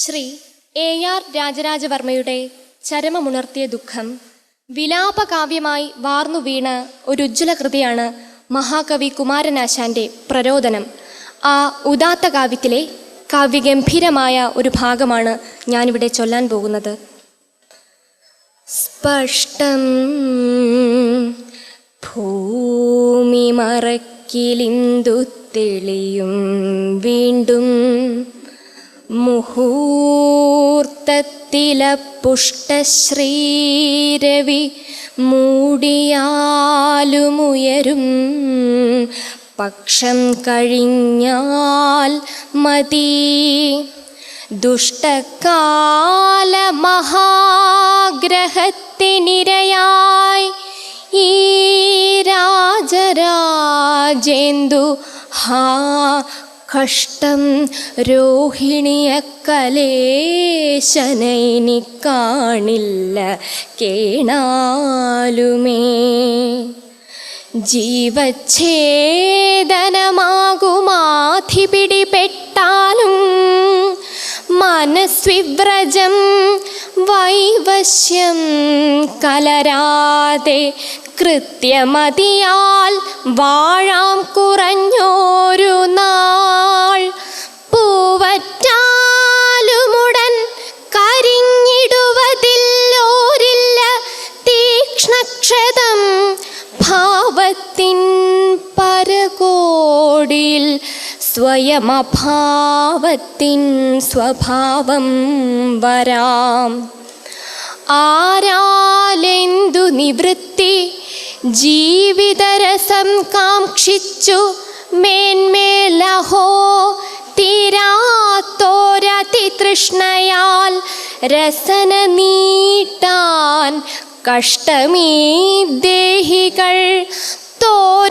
Shri AR രാജരാജവർമ്മയുടെ ചരമമുണർത്തിയ ദുഃഖം വിലാപകാവ്യമായി വാർന്നു വീണ ഒരു ഉജ്ജ്വല കൃതിയാണ് മഹാകവി കുമാരനാശാൻ്റെ പ്രരോദനം. ആ ഉദാത്ത കാവ്യത്തിലെ കാവ്യഗംഭീരമായ ഒരു ഭാഗമാണ് ഞാനിവിടെ ചൊല്ലാൻ പോകുന്നത്. സ്പഷ്ടം ഭൂമി മറക്കിലിന്ദു തെളിയും വീണ്ടും മുഹൂർത്തത്തില പുഷ്ടശ്രീരവി മൂടിയാലുമുയരും പക്ഷം കഴിഞ്ഞാൽ മതി ദുഷ്ടകാല മഹാഗ്രഹത്തിനിരയായി ഈ രാജരാജേന്ദു ഹാ കഷ്ടം രോഹിണിയ കലേശനൈനി കാണില്ല കേണാലുമേ ജീവച്ഛേദനമാകുമാധിപിടിപ്പെട്ടാലും മനസ്വിവ്രജം വൈവശ്യം കലരാതെ കൃത്യമതിയാൽ വാഴാം കുറഞ്ഞോരു നാൾ പൂവറ്റാലുമുടൻ കരിഞ്ഞിടുവതില്ലോരില്ല തീക്ഷ്ണക്ഷതം ഭാവത്തിൻ പരകോടിയിൽ സ്വയമഭാവത്തിൻ സ്വഭാവം വരാം. ആരാലെന്തു നിവൃത്തി ജീവിതരസം കാക്ഷിച്ചു മേന്മേലഹോ തീരാത്തോരതിതൃഷ്ണയാൽ രസന നീട്ടാൻ കഷ്ടമീ ദേഹികൾ തോരാതുള്ളൊരു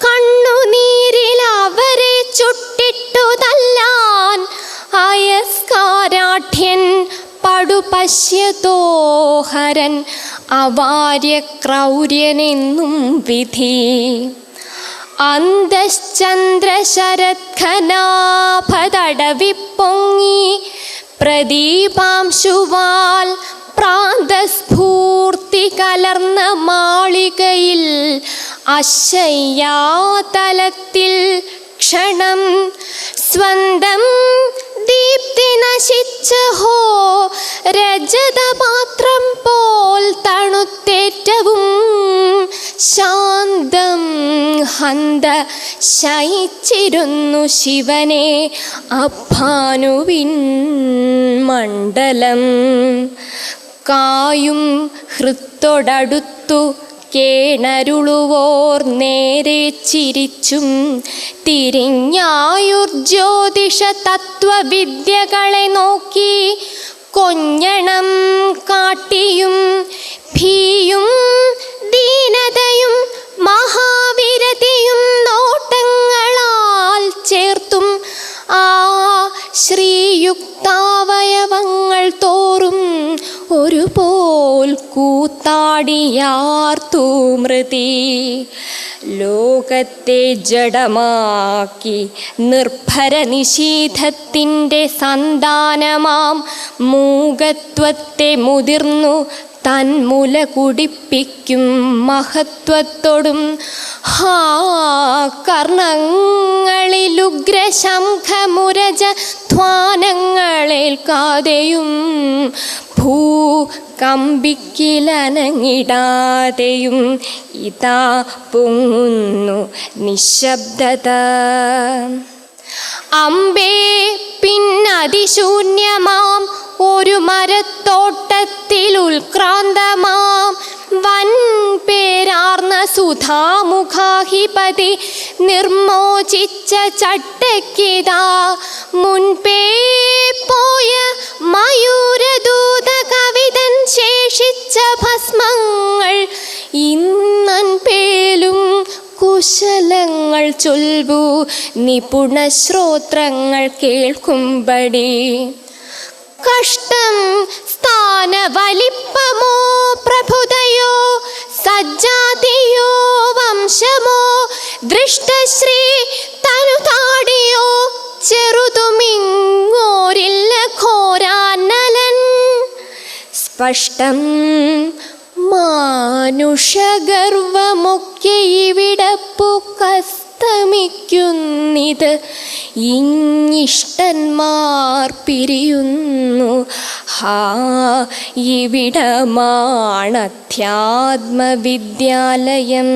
കണ്ണുനീരിൽ അവരെ ചുട്ടിട്ടു തല്ലാൻ അയസ്കാരാഠ്യൻ പടുപശ്യതോഹരൻ അവാര്യക്രൗര്യനെന്നും വിധി. അന്തശ്ചന്ദ്രശരത്ഖനാഭതടവിപ്പൊങ്ങി പ്രദീപാംശുവാൽ പ്രാന്തസ്ഫൂർത്തി കലർന്ന മാളികയിൽ അശയ്യാതലത്തിൽ ക്ഷണം സ്വന്തം ദീപ്തി നശിച്ചഹോ രജതപാത്രം പോൽ തണുത്തേറ്റവും ശാന്തം ഹന്ത ശയിച്ചിരുന്നു ശിവനെ അഭാനുവിൻ മണ്ഡലം. കായും ഹൃത്തോടടുത്തു കേണരുളുവോർ നേരെ ചിരിച്ചും തിരിഞ്ഞായുർജ്യോതിഷ തത്വവിദ്യകളെ നോക്കി കൊഞ്ഞണം കാട്ടിയും ഭീയും ദീനതയും മഹാവിരതിയും നോട്ടങ്ങളാൽ ചേർത്തും ആ ശ്രീയുക്താവയവങ്ങൾ തോറും ഒരുപോൽ കൂത്താടിയാർത്തു മൃതി. ലോകത്തെ ജഡമാക്കി നിർഭര നിഷീധത്തിൻ്റെ സന്താനമാം മൂകത്വത്തെ മുതിർന്നു തന്മുല കുടിപ്പിക്കും മഹത്വത്തോടും ഹാ കർണങ്ങളിലുഗ്രശംഖമുരജ ധ്വാനങ്ങളേൽക്കാതെയും ഭൂ കമ്പിക്കിലനങ്ങിടാതെയും ഇതാ പൊങ്ങുന്നു നിശബ്ദത. അമ്പേ പിന്നതിശൂന്യമാം ഒരു മരത്തോട്ടത്തിൽ ഉത്ക്രാന്തമാം വൻ പേരാർന്ന സുധാമുഖാഹിപതി നിർമോചിച്ച ചട്ടക്കിതാ മുൻപേ പോയ മയൂരദൂത കവിതൻ ശേഷിച്ച ഭസ്മങ്ങൾ ഇന്നൻപേലും കുശലങ്ങൾ ചൊൽവു നിപുണ ശ്രോത്രങ്ങൾ കേൾക്കുമ്പടി. കഷ്ടം സ്ഥാനവലിപ്പമോ പ്രഭുതയോ സജ്ജാതിയോ വംശമോ ദൃഷ്ടശ്രീ തനുതാടിയോ ചെറുതുമിങ് സ്പഷ്ടം മാനുഷഗർവമൊക്കെ ഇവിടപ്പുക്കസ്തമിക്കുന്നിത് ഇങ്ങിഷ്ടന്മാർ പിരിയുന്നു ഹാ ഇവിടമാണധ്യാത്മവിദ്യാലയം.